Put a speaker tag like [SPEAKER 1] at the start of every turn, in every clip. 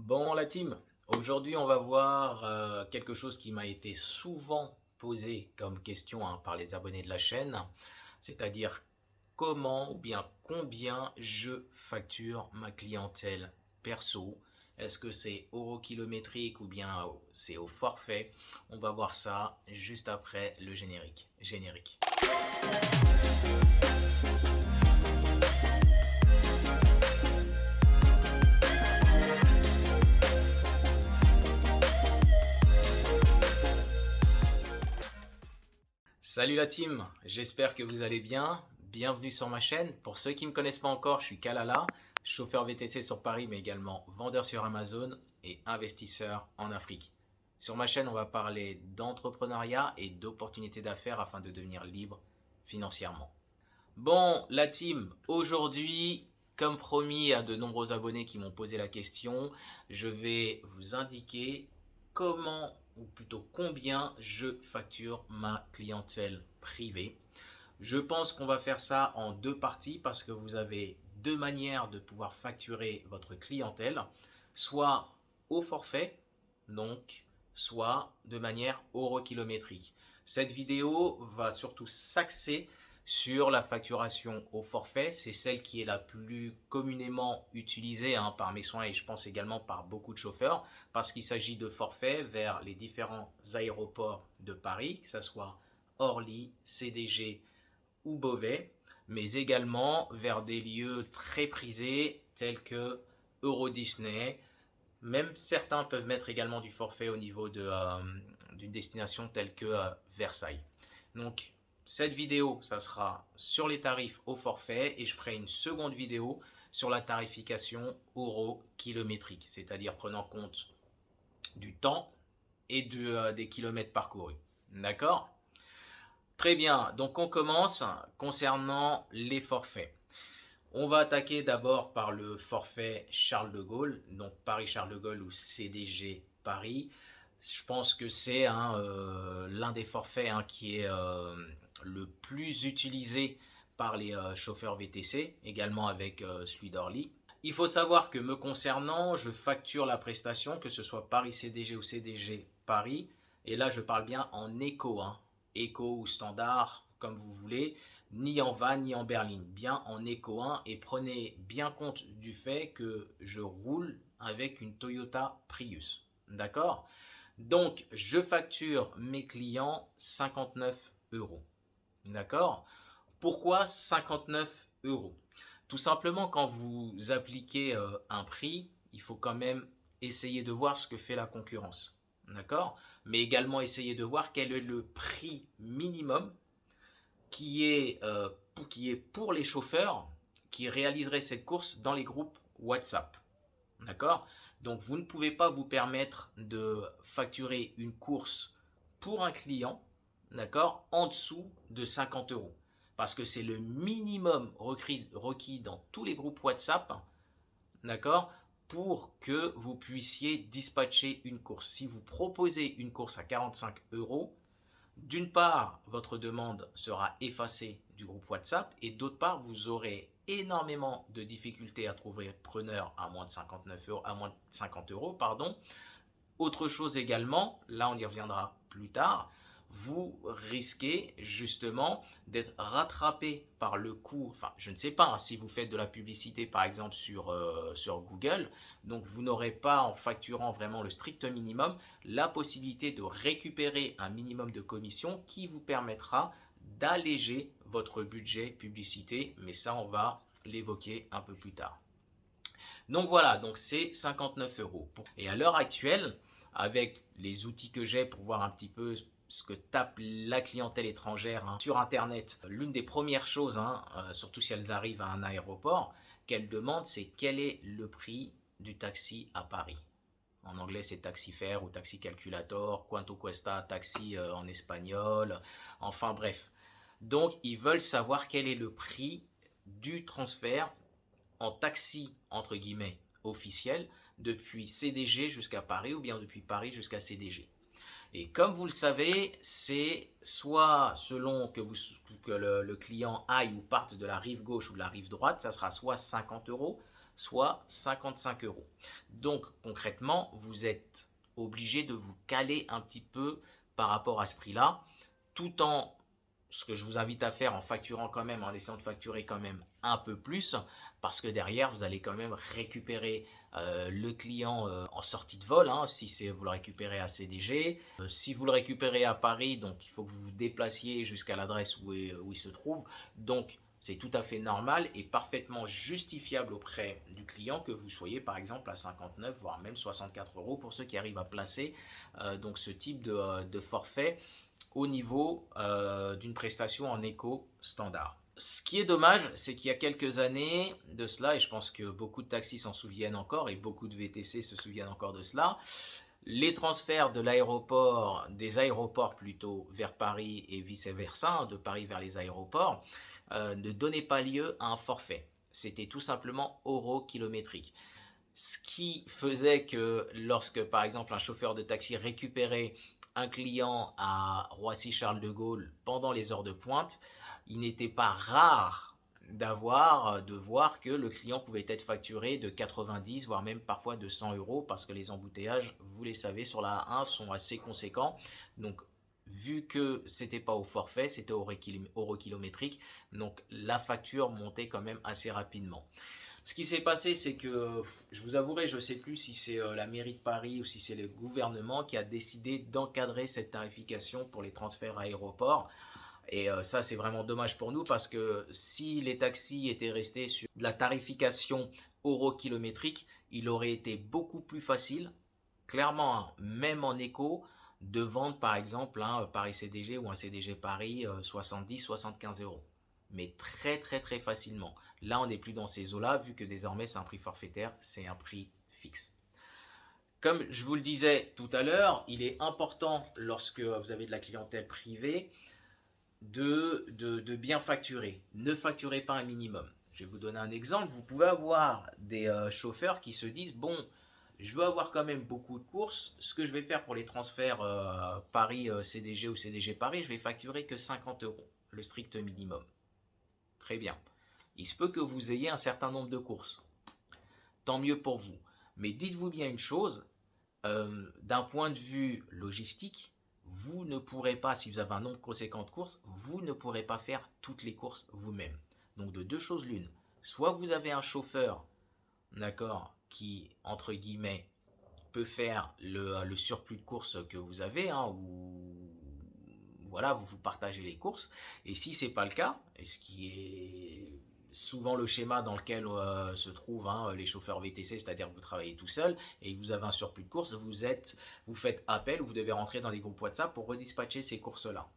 [SPEAKER 1] Bon la team, aujourd'hui on va voir quelque chose qui m'a été souvent posé comme question par les abonnés de la chaîne, c'est-à-dire comment ou bien combien je facture ma clientèle perso. Est-ce que c'est euro kilométrique ou bien c'est au forfait? On va voir ça juste après le générique. Générique. Salut la team, j'espère que vous allez bien. Bienvenue sur ma chaîne. Pour ceux qui ne me connaissent pas encore, je suis Kalala, chauffeur VTC sur Paris, mais également vendeur sur Amazon et investisseur en Afrique. Sur ma chaîne, on va parler d'entrepreneuriat et d'opportunités d'affaires afin de devenir libre financièrement. Bon, la team, aujourd'hui, comme promis à de nombreux abonnés qui m'ont posé la question, je vais vous indiquer comment, ou plutôt combien je facture ma clientèle privée. Je pense qu'on va faire ça en deux parties parce que vous avez deux manières de pouvoir facturer votre clientèle, soit au forfait, donc soit de manière euro-kilométrique. Cette vidéo va surtout s'axer sur la facturation au forfait, c'est celle qui est la plus communément utilisée par mes soins et je pense également par beaucoup de chauffeurs parce qu'il s'agit de forfaits vers les différents aéroports de Paris, que ce soit Orly, CDG ou Beauvais, mais également vers des lieux très prisés tels que Euro Disney. Même certains peuvent mettre également du forfait au niveau d'une destination telle que Versailles. Donc cette vidéo, ça sera sur les tarifs au forfait et je ferai une seconde vidéo sur la tarification euro kilométrique, c'est-à-dire prenant compte du temps et des kilomètres parcourus. D'accord? Très bien, donc on commence concernant les forfaits. On va attaquer d'abord par le forfait Charles de Gaulle, donc Paris-Charles de Gaulle ou CDG Paris. Je pense que c'est l'un des forfaits qui est le plus utilisé par les chauffeurs VTC, également avec celui d'Orly. Il faut savoir que me concernant, je facture la prestation, que ce soit Paris-CDG ou CDG Paris, et là je parle bien en éco, éco ou standard, comme vous voulez, ni en van ni en berline, bien en éco 1 et prenez bien compte du fait que je roule avec une Toyota Prius. D'accord? Donc je facture mes clients 59 euros. D'accord? Pourquoi 59 euros? Tout simplement quand vous appliquez un prix, il faut quand même essayer de voir ce que fait la concurrence. D'accord? Mais également essayer de voir quel est le prix minimum qui est pour les chauffeurs qui réaliseraient cette course dans les groupes WhatsApp. D'accord? Donc vous ne pouvez pas vous permettre de facturer une course pour un client, d'accord, en dessous de 50 euros. Parce que c'est le minimum requis dans tous les groupes WhatsApp, d'accord, pour que vous puissiez dispatcher une course. Si vous proposez une course à 45 euros, d'une part, votre demande sera effacée du groupe WhatsApp et d'autre part, vous aurez énormément de difficultés à trouver preneur à moins de 59 euros, à moins de 50 euros, pardon. Autre chose également, là on y reviendra plus tard, vous risquez justement d'être rattrapé par le coût, enfin je ne sais pas si vous faites de la publicité par exemple sur Google, donc vous n'aurez pas en facturant vraiment le strict minimum la possibilité de récupérer un minimum de commission qui vous permettra d'alléger votre budget publicité, mais ça on va l'évoquer un peu plus tard. Donc voilà, donc c'est 59 euros. Et à l'heure actuelle, avec les outils que j'ai pour voir un petit peu ce que tape la clientèle étrangère sur Internet, l'une des premières choses, surtout si elles arrivent à un aéroport, qu'elles demandent, c'est quel est le prix du taxi à Paris. En anglais, c'est taxifare ou taxi calculator, quanto cuesta taxi en espagnol, enfin bref. Donc, ils veulent savoir quel est le prix du transfert en taxi, entre guillemets, officiel, depuis CDG jusqu'à Paris ou bien depuis Paris jusqu'à CDG. Et comme vous le savez, c'est soit selon que le client aille ou parte de la rive gauche ou de la rive droite, ça sera soit 50 euros, soit 55 euros. Donc concrètement, vous êtes obligé de vous caler un petit peu par rapport à ce prix-là, tout en, ce que je vous invite à faire en facturant quand même, en essayant de facturer quand même un peu plus, parce que derrière, vous allez quand même récupérer le client en sortie de vol, hein, si vous le récupérez à CDG. Si vous le récupérez à Paris, donc il faut que vous vous déplaciez jusqu'à l'adresse où il se trouve. Donc, c'est tout à fait normal et parfaitement justifiable auprès du client que vous soyez par exemple à 59 voire même 64 euros pour ceux qui arrivent à placer donc ce type de forfait au niveau d'une prestation en éco standard. Ce qui est dommage, c'est qu'il y a quelques années de cela, et je pense que beaucoup de taxis s'en souviennent encore, et beaucoup de VTC se souviennent encore de cela, les transferts de l'aéroport, des aéroports plutôt, vers Paris et vice-versa, de Paris vers les aéroports, ne donnaient pas lieu à un forfait. C'était tout simplement euro-kilométrique. Ce qui faisait que lorsque, par exemple, un chauffeur de taxi récupérait un client à Roissy-Charles de Gaulle pendant les heures de pointe, il n'était pas rare de voir que le client pouvait être facturé de 90 voire même parfois de 100 euros parce que les embouteillages, vous les savez, sur la A1 sont assez conséquents. Donc vu que c'était pas au forfait, c'était euro kilométrique, donc la facture montait quand même assez rapidement. Ce qui s'est passé, c'est que, je vous avouerai, je ne sais plus si c'est la mairie de Paris ou si c'est le gouvernement qui a décidé d'encadrer cette tarification pour les transferts aéroports. Et ça, c'est vraiment dommage pour nous parce que si les taxis étaient restés sur la tarification euro-kilométrique, il aurait été beaucoup plus facile, clairement, hein, même en éco, de vendre par exemple un Paris CDG ou un CDG Paris 70-75 euros. Mais très très très facilement. Là, on n'est plus dans ces eaux-là, vu que désormais c'est un prix forfaitaire, c'est un prix fixe. Comme je vous le disais tout à l'heure, il est important lorsque vous avez de la clientèle privée de bien facturer. Ne facturez pas un minimum. Je vais vous donner un exemple. Vous pouvez avoir des chauffeurs qui se disent, bon, je veux avoir quand même beaucoup de courses. Ce que je vais faire pour les transferts Paris CDG ou CDG Paris, je vais facturer que 50 euros, le strict minimum. Très bien. Il se peut que vous ayez un certain nombre de courses. Tant mieux pour vous. Mais dites-vous bien une chose, d'un point de vue logistique, vous ne pourrez pas, si vous avez un nombre conséquent de courses, vous ne pourrez pas faire toutes les courses vous-même. Donc de deux choses l'une. Soit vous avez un chauffeur, d'accord, qui, entre guillemets, peut faire le surplus de courses que vous avez, hein, ou voilà, vous partagez les courses. Et si ce n'est pas le cas, et ce qui est souvent le schéma dans lequel se trouvent les chauffeurs VTC, c'est-à-dire que vous travaillez tout seul et que vous avez un surplus de courses, vous faites appel ou vous devez rentrer dans des groupes WhatsApp pour redispatcher ces courses-là.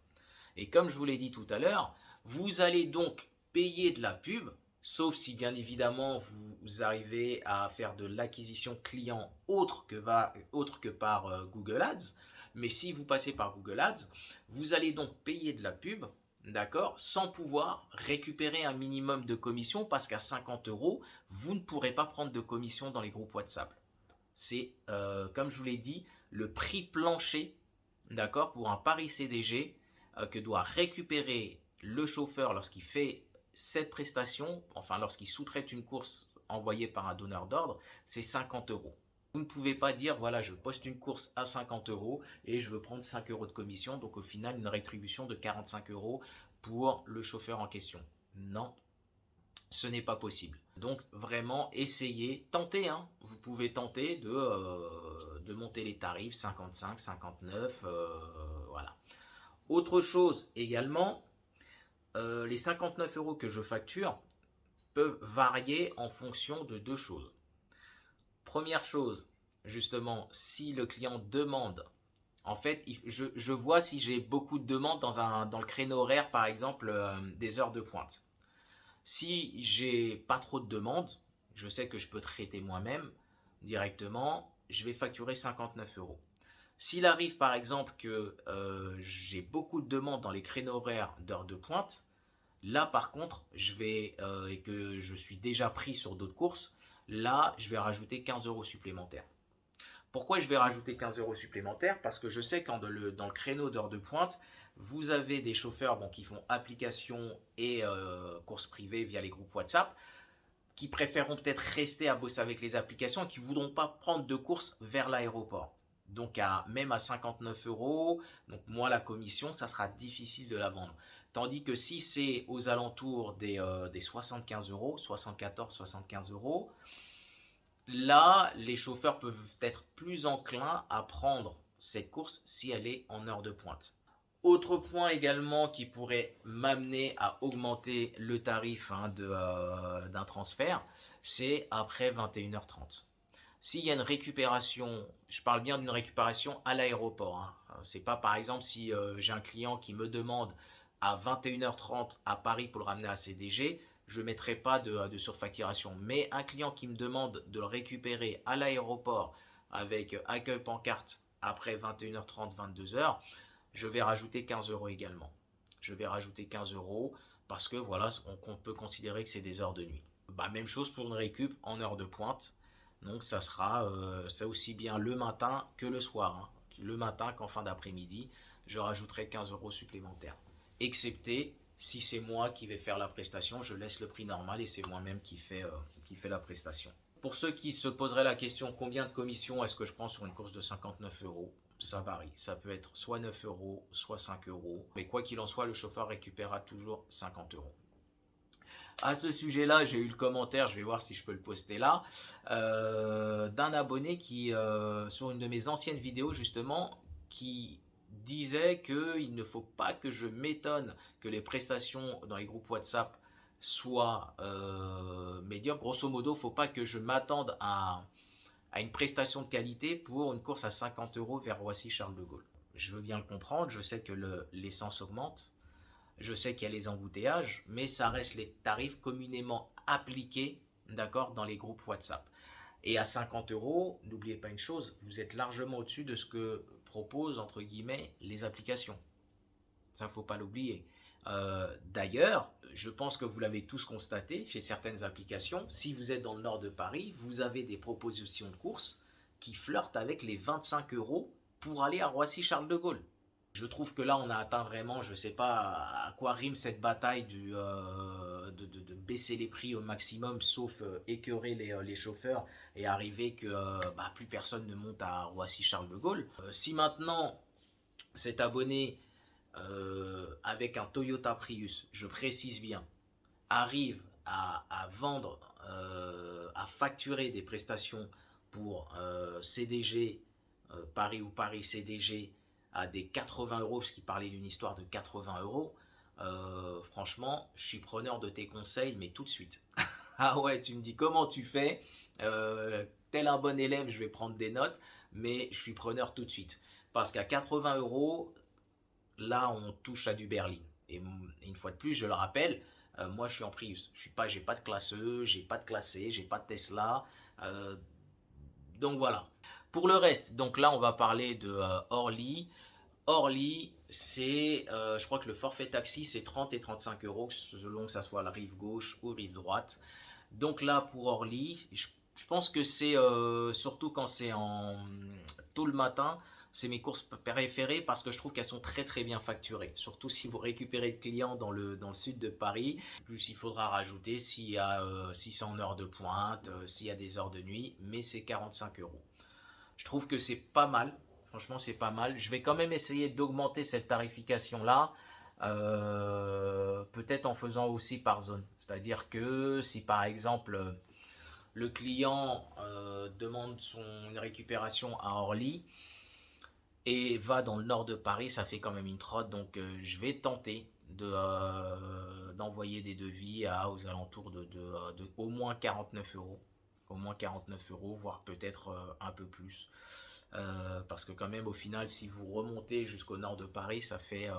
[SPEAKER 1] Et comme je vous l'ai dit tout à l'heure, vous allez donc payer de la pub, sauf si bien évidemment vous arrivez à faire de l'acquisition client autre que par Google Ads. Mais si vous passez par Google Ads, vous allez donc payer de la pub, d'accord, sans pouvoir récupérer un minimum de commission parce qu'à 50 euros, vous ne pourrez pas prendre de commission dans les groupes WhatsApp. C'est, comme je vous l'ai dit, le prix plancher, d'accord, pour un Paris CDG que doit récupérer le chauffeur lorsqu'il fait cette prestation, enfin lorsqu'il sous-traite une course envoyée par un donneur d'ordre, c'est 50 euros. Vous ne pouvez pas dire, voilà, je poste une course à 50 euros et je veux prendre 5 euros de commission, donc au final une rétribution de 45 euros pour le chauffeur en question. Non, ce n'est pas possible. Donc vraiment, essayez, tentez, hein. Vous pouvez tenter de monter les tarifs 55, 59, voilà. Autre chose également, les 59 euros que je facture peuvent varier en fonction de deux choses. Première chose, justement, si le client demande, en fait, je vois si j'ai beaucoup de demandes dans le créneau horaire, par exemple, des heures de pointe. Si j'ai pas trop de demandes, je sais que je peux traiter moi-même directement, je vais facturer 59 euros. S'il arrive par exemple que j'ai beaucoup de demandes dans les créneaux horaires d'heures de pointe, là par contre, et que je suis déjà pris sur d'autres courses, là je vais rajouter 15 euros supplémentaires. Pourquoi je vais rajouter 15 euros supplémentaires? Parce que je sais que dans le créneau d'heure de pointe, vous avez des chauffeurs qui font application et courses privées via les groupes WhatsApp qui préféreront peut-être rester à bosser avec les applications et qui ne voudront pas prendre de course vers l'aéroport. Donc même à 59 euros, donc moi la commission, ça sera difficile de la vendre. Tandis que si c'est aux alentours des 75 euros, 74, 75 euros, là les chauffeurs peuvent être plus enclins à prendre cette course si elle est en heure de pointe. Autre point également qui pourrait m'amener à augmenter le tarif d'un transfert, c'est après 21h30. S'il y a une récupération, je parle bien d'une récupération à l'aéroport. C'est pas par exemple si j'ai un client qui me demande à 21h30 à Paris pour le ramener à CDG, je ne mettrai pas de surfacturation. Mais un client qui me demande de le récupérer à l'aéroport avec accueil pancarte après 21h30, 22h, je vais rajouter 15 euros également. Je vais rajouter 15 euros parce que voilà, on peut considérer que c'est des heures de nuit. Même chose pour une récup en heure de pointe. Donc ça sera ça aussi bien le matin que le soir. Le matin qu'en fin d'après-midi, je rajouterai 15 euros supplémentaires. Excepté si c'est moi qui vais faire la prestation, je laisse le prix normal et c'est moi-même qui fait la prestation. Pour ceux qui se poseraient la question combien de commissions est-ce que je prends sur une course de 59 euros, ça varie. Ça peut être soit 9 euros, soit 5 euros. Mais quoi qu'il en soit, le chauffeur récupérera toujours 50 euros. À ce sujet-là, j'ai eu le commentaire, je vais voir si je peux le poster là, d'un abonné qui, sur une de mes anciennes vidéos justement, qui disait qu'il ne faut pas que je m'étonne que les prestations dans les groupes WhatsApp soient médiocres. Grosso modo, il ne faut pas que je m'attende à une prestation de qualité pour une course à 50 euros vers Roissy-Charles de Gaulle. Je veux bien le comprendre, je sais que l'essence augmente, je sais qu'il y a les embouteillages, mais ça reste les tarifs communément appliqués, d'accord, dans les groupes WhatsApp. Et à 50 euros, n'oubliez pas une chose, vous êtes largement au-dessus de ce que proposent, entre guillemets, les applications. Ça, il ne faut pas l'oublier. D'ailleurs, je pense que vous l'avez tous constaté, chez certaines applications, si vous êtes dans le nord de Paris, vous avez des propositions de courses qui flirtent avec les 25 euros pour aller à Roissy-Charles de Gaulle. Je trouve que là, on a atteint vraiment, je ne sais pas à quoi rime cette bataille de baisser les prix au maximum, sauf écœurer les chauffeurs et arriver que plus personne ne monte à Roissy-Charles de Gaulle. Si maintenant, cet abonné avec un Toyota Prius, je précise bien, arrive à vendre, à facturer des prestations pour CDG, Paris ou Paris CDG, à des 80 euros, parce qu'il parlait d'une histoire de 80 euros, franchement, je suis preneur de tes conseils, mais tout de suite. Ah ouais, tu me dis comment tu fais, tel un bon élève, je vais prendre des notes, mais je suis preneur tout de suite. Parce qu'à 80 euros, là, on touche à du berline. Et une fois de plus, je le rappelle, moi, je suis en Prius. J'ai pas de classe E, j'ai pas de classe C, j'ai pas de Tesla. Donc voilà. Pour le reste, donc là, on va parler de Orly. Orly, c'est, je crois que le forfait taxi, c'est 30 et 35 euros, selon que ça soit la rive gauche ou rive droite. Donc là, pour Orly, je pense que c'est, surtout quand c'est tôt le matin, c'est mes courses préférées parce que je trouve qu'elles sont très très bien facturées. Surtout si vous récupérez le client dans le sud de Paris. Plus il faudra rajouter si c'est en heure de pointe, s'il y a des heures de nuit, mais c'est 45 euros. Je trouve que c'est pas mal. Franchement, c'est pas mal. Je vais quand même essayer d'augmenter cette tarification-là. Peut-être en faisant aussi par zone. C'est-à-dire que si par exemple le client demande une récupération à Orly et va dans le nord de Paris, ça fait quand même une trotte. Donc je vais tenter d'envoyer des devis aux alentours de au moins 49 euros. Au moins 49 euros, voire peut-être un peu plus. Parce que quand même au final si vous remontez jusqu'au nord de Paris ça fait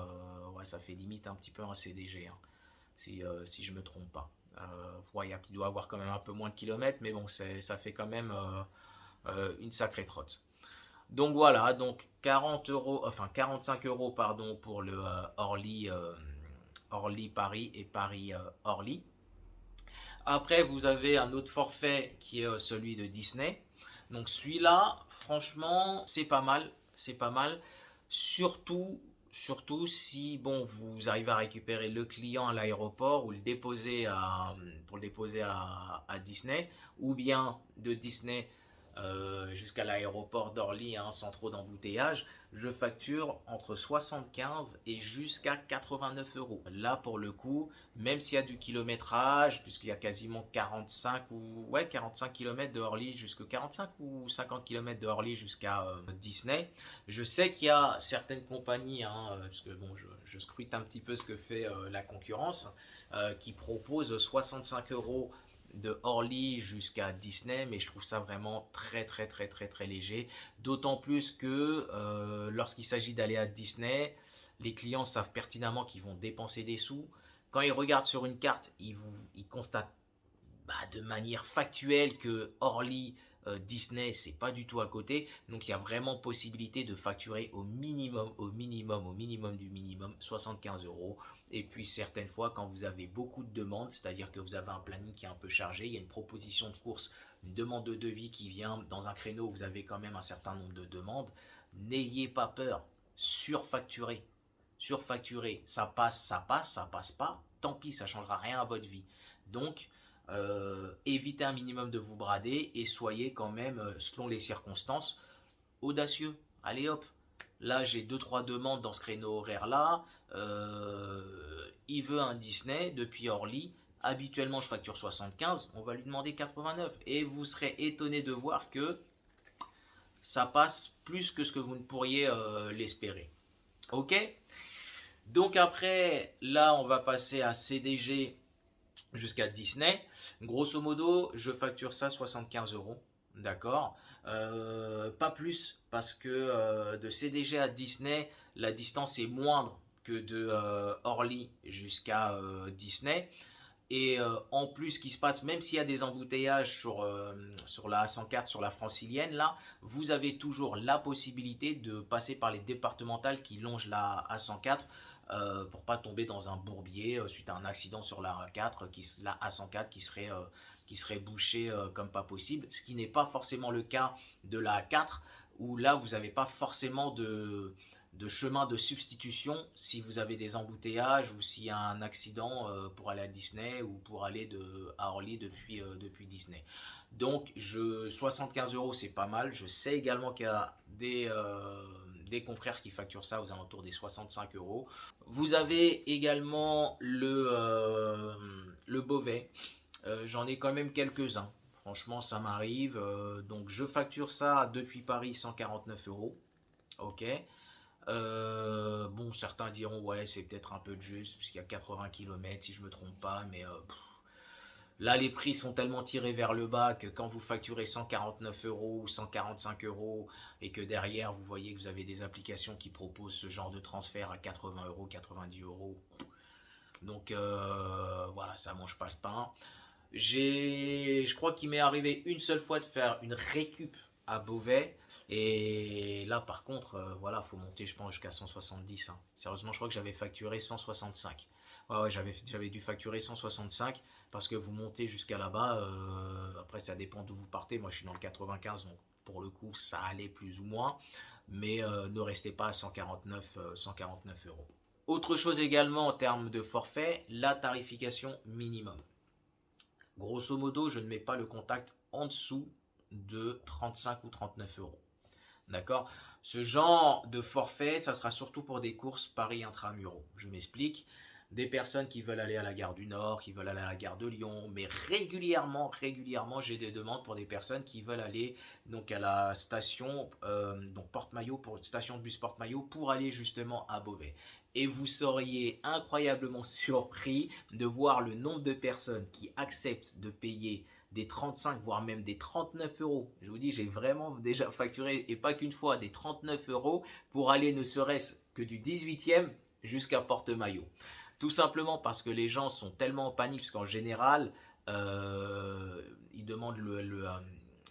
[SPEAKER 1] limite un petit peu un CDG si je me trompe pas. Il doit avoir quand même un peu moins de kilomètres mais bon ça fait quand même une sacrée trotte. Donc voilà, donc 45 euros pardon pour le Orly Paris et Paris Orly. Après, vous avez un autre forfait qui est celui de Disney. Donc celui-là, franchement, c'est pas mal. C'est pas mal. Surtout Surtout si bon, vous arrivez à récupérer le client à l'aéroport ou le déposer pour le déposer à Disney, ou bien de Disney jusqu'à l'aéroport d'Orly hein, sans trop d'embouteillage, je facture entre 75 et jusqu'à 89 euros. Là, pour le coup, même s'il y a du kilométrage, puisqu'il y a quasiment 45 ou ouais, 45 km de Orly jusqu'à 45 ou 50 km de Orly jusqu'à Disney, je sais qu'il y a certaines compagnies, hein, parce que bon, je scrute un petit peu ce que fait la concurrence, qui proposent 65 euros de Orly jusqu'à Disney, mais je trouve ça vraiment très très très très très léger. D'autant plus que lorsqu'il s'agit d'aller à Disney, les clients savent pertinemment qu'ils vont dépenser des sous. Quand ils regardent sur une carte, ils constatent de manière factuelle que Orly, Disney, c'est pas du tout à côté. Donc il y a vraiment possibilité de facturer au minimum, au minimum, au minimum du minimum 75 euros. Et puis certaines fois, quand vous avez beaucoup de demandes, c'est-à-dire que vous avez un planning qui est un peu chargé, il y a une proposition de course, une demande de devis qui vient dans un créneau où vous avez quand même un certain nombre de demandes, n'ayez pas peur, surfacturez. Surfacturé, ça passe, ça passe pas, tant pis, ça changera rien à votre vie. Donc, évitez un minimum de vous brader et soyez quand même, selon les circonstances, audacieux. Allez hop, là j'ai deux trois demandes dans ce créneau horaire là. Il veut un Disney depuis Orly. Habituellement je facture 75, on va lui demander 89 et vous serez étonné de voir que ça passe plus que ce que vous ne pourriez l'espérer. Ok. Donc après, là on va passer à CDG jusqu'à Disney. Grosso modo, je facture ça 75 euros. D'accord. Pas plus, parce que de CDG à Disney, la distance est moindre que de Orly jusqu'à Disney. Et en plus, ce qui se passe, même s'il y a des embouteillages sur la A104, sur la francilienne, là, vous avez toujours la possibilité de passer par les départementales qui longent la A104 pour pas tomber dans un bourbier suite à un accident sur la A4, la A104 qui serait bouchée comme pas possible. Ce qui n'est pas forcément le cas de la A4, où là, vous n'avez pas forcément de chemin de substitution si vous avez des embouteillages ou s'il y a un accident pour aller à Disney ou pour aller à Orly depuis Disney. Donc 75 euros c'est pas mal. Je sais également qu'il y a des confrères qui facturent ça aux alentours des 65 euros. Vous avez également le Beauvais. J'en ai quand même quelques-uns. Franchement, ça m'arrive. Donc, je facture ça depuis Paris 149 euros. Ok. Bon, certains diront, ouais, c'est peut-être un peu juste, puisqu'il y a 80 km, si je me trompe pas, mais là, les prix sont tellement tirés vers le bas que quand vous facturez 149 euros ou 145 euros et que derrière, vous voyez que vous avez des applications qui proposent ce genre de transfert à 80 euros, 90 euros. Donc, voilà, ça mange pas le pain. Je crois qu'il m'est arrivé une seule fois de faire une récup à Beauvais. Et là, par contre, voilà, faut monter, je pense, jusqu'à 170. Hein. Sérieusement, je crois que j'avais facturé 165. Ouais, j'avais dû facturer 165 parce que vous montez jusqu'à là-bas. Après, ça dépend d'où vous partez. Moi, je suis dans le 95, donc pour le coup, ça allait plus ou moins. Mais ne restez pas à 149 euros. Autre chose également en termes de forfait, la tarification minimum. Grosso modo, je ne mets pas le contact en dessous de 35 ou 39 euros. D'accord. Ce genre de forfait, ça sera surtout pour des courses Paris intramuros. Je m'explique. Des personnes qui veulent aller à la gare du Nord, qui veulent aller à la gare de Lyon, mais régulièrement, j'ai des demandes pour des personnes qui veulent aller donc à la station, donc Porte-Maillot, pour une station de bus Porte-Maillot, pour aller justement à Beauvais. Et vous seriez incroyablement surpris de voir le nombre de personnes qui acceptent de payer des 35 voire même des 39 euros. Je vous dis, j'ai vraiment déjà facturé, et pas qu'une fois, des 39 euros pour aller ne serait-ce que du 18e jusqu'à Porte-Maillot. Tout simplement parce que les gens sont tellement en panique, parce qu'en général, ils demandent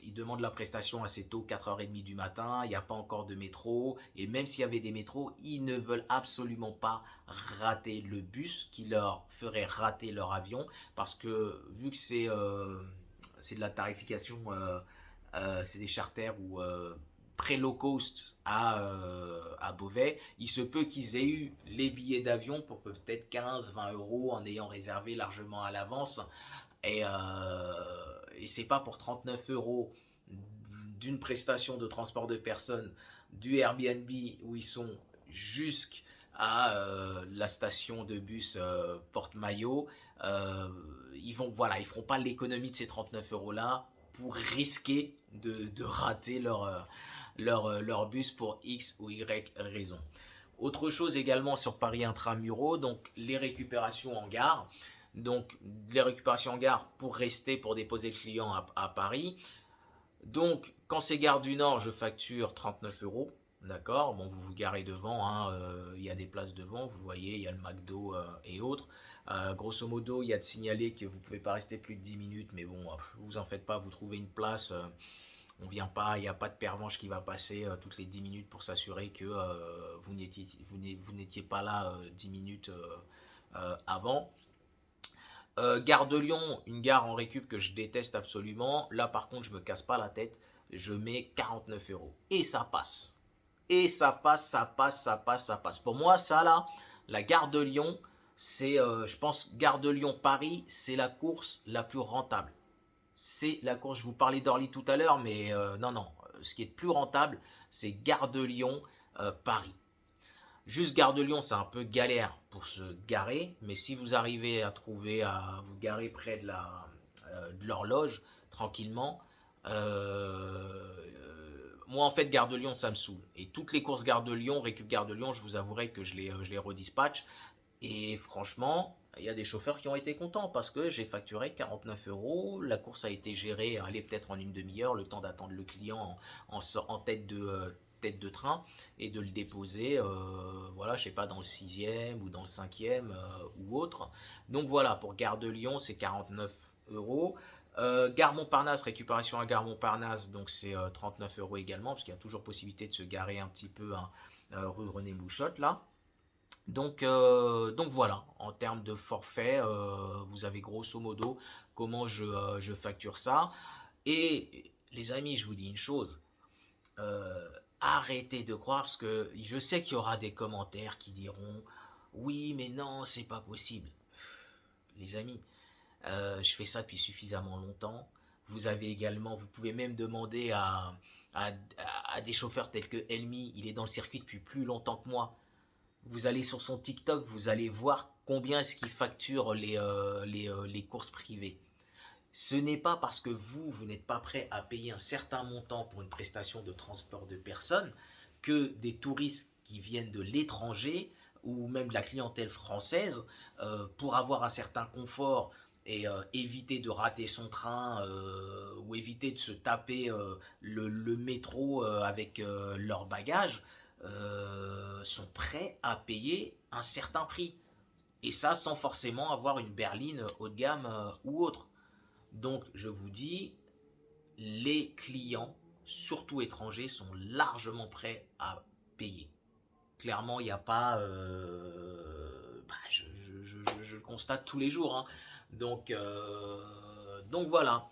[SPEAKER 1] ils demandent la prestation assez tôt, 4h30 du matin, il n'y a pas encore de métro, et même s'il y avait des métros, ils ne veulent absolument pas rater le bus qui leur ferait rater leur avion, parce que vu que c'est de la tarification, c'est des charters ou très low cost à Beauvais, il se peut qu'ils aient eu les billets d'avion pour peut-être 15-20 euros en ayant réservé largement à l'avance. Et c'est pas pour 39 euros d'une prestation de transport de personnes du Airbnb où ils sont jusqu'à la station de bus Porte-Maillot. Ils feront pas l'économie de ces 39 euros là pour risquer de rater leur bus pour X ou Y raison. Autre chose également sur Paris Intramuros, donc les récupérations en gare. Donc les récupérations en gare pour rester, pour déposer le client à Paris. Donc quand c'est Gare du Nord, je facture 39 euros. D'accord, bon, vous vous garez devant, hein, il y a des places devant, vous voyez, il y a le McDo et autres. Grosso modo, il y a de signaler que vous ne pouvez pas rester plus de 10 minutes, mais bon, vous en faites pas, vous trouvez une place. On vient pas, il n'y a pas de pervenche qui va passer toutes les 10 minutes pour s'assurer que vous n'étiez pas là 10 minutes avant. Gare de Lyon, une gare en récup que je déteste absolument. Là, par contre, je me casse pas la tête. Je mets 49 euros. Et ça passe. Et ça passe, ça passe, ça passe, ça passe. Pour moi, ça là, la gare de Lyon, c'est, je pense, gare de Lyon-Paris, c'est la course la plus rentable. C'est la course, je vous parlais d'Orly tout à l'heure, mais non, ce qui est plus rentable, c'est gare de Lyon-Paris. Juste Gare de Lyon, c'est un peu galère pour se garer, mais si vous arrivez à trouver à vous garer près de l'horloge, tranquillement, moi en fait Gare de Lyon ça me saoule. Et toutes les courses Gare de Lyon, récup Gare de Lyon, je vous avouerai que je les redispatche. Et franchement, il y a des chauffeurs qui ont été contents parce que j'ai facturé 49 euros. La course a été gérée, allez, peut-être en une demi-heure, le temps d'attendre le client en tête de train et de le déposer, voilà, je sais pas, dans le 6e ou dans le 5e ou autre. Donc voilà, pour Gare de Lyon, c'est 49 euros. Gare Montparnasse, récupération à Gare Montparnasse, donc c'est 39 euros également, parce qu'il y a toujours possibilité de se garer un petit peu hein, rue René Bouchotte là. Donc voilà, en termes de forfait, vous avez grosso modo comment je facture ça. Et les amis, je vous dis une chose, arrêtez de croire, parce que je sais qu'il y aura des commentaires qui diront oui mais non c'est pas possible. Les amis, je fais ça depuis suffisamment longtemps. Vous pouvez même demander à des chauffeurs tels que Elmi, il est dans le circuit depuis plus longtemps que moi. Vous allez sur son TikTok, vous allez voir combien est-ce qu'il facture les courses privées. Ce n'est pas parce que vous n'êtes pas prêt à payer un certain montant pour une prestation de transport de personnes que des touristes qui viennent de l'étranger ou même de la clientèle française, pour avoir un certain confort et éviter de rater son train ou éviter de se taper le métro avec leurs bagages, sont prêts à payer un certain prix. Et ça sans forcément avoir une berline haut de gamme ou autre. Donc je vous dis, les clients, surtout étrangers, sont largement prêts à payer. Clairement, il n'y a pas... je le constate tous les jours. Hein. Donc voilà.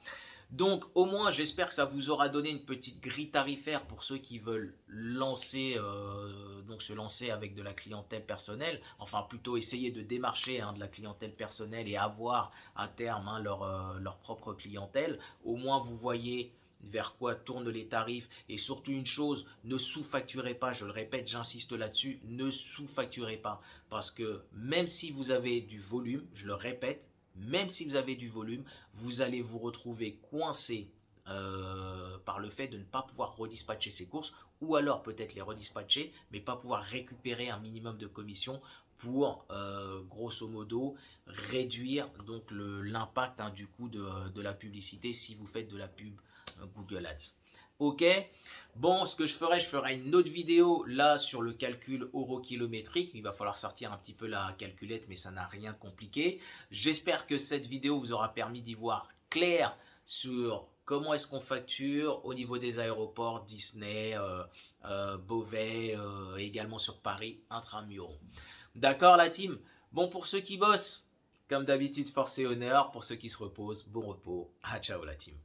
[SPEAKER 1] Donc au moins j'espère que ça vous aura donné une petite grille tarifaire pour ceux qui veulent se lancer avec de la clientèle personnelle, enfin plutôt essayer de démarcher hein, de la clientèle personnelle et avoir à terme hein, leur propre clientèle. Au moins vous voyez vers quoi tournent les tarifs et surtout une chose, ne sous-facturez pas, je le répète, j'insiste là-dessus, ne sous-facturez pas parce que même si vous avez du volume, je le répète, même si vous avez du volume, vous allez vous retrouver coincé par le fait de ne pas pouvoir redispatcher ces courses ou alors peut-être les redispatcher mais pas pouvoir récupérer un minimum de commission pour grosso modo réduire donc l'impact hein, du coût de la publicité si vous faites de la pub Google Ads. Ok, bon, ce que je ferai une autre vidéo là sur le calcul euro-kilométrique. Il va falloir sortir un petit peu la calculette, mais ça n'a rien de compliqué. J'espère que cette vidéo vous aura permis d'y voir clair sur comment est-ce qu'on facture au niveau des aéroports Disney, Beauvais, également sur Paris Intramuros. D'accord la team? Bon, pour ceux qui bossent, comme d'habitude, force et honneur. Pour ceux qui se reposent, bon repos. Ah, ciao la team.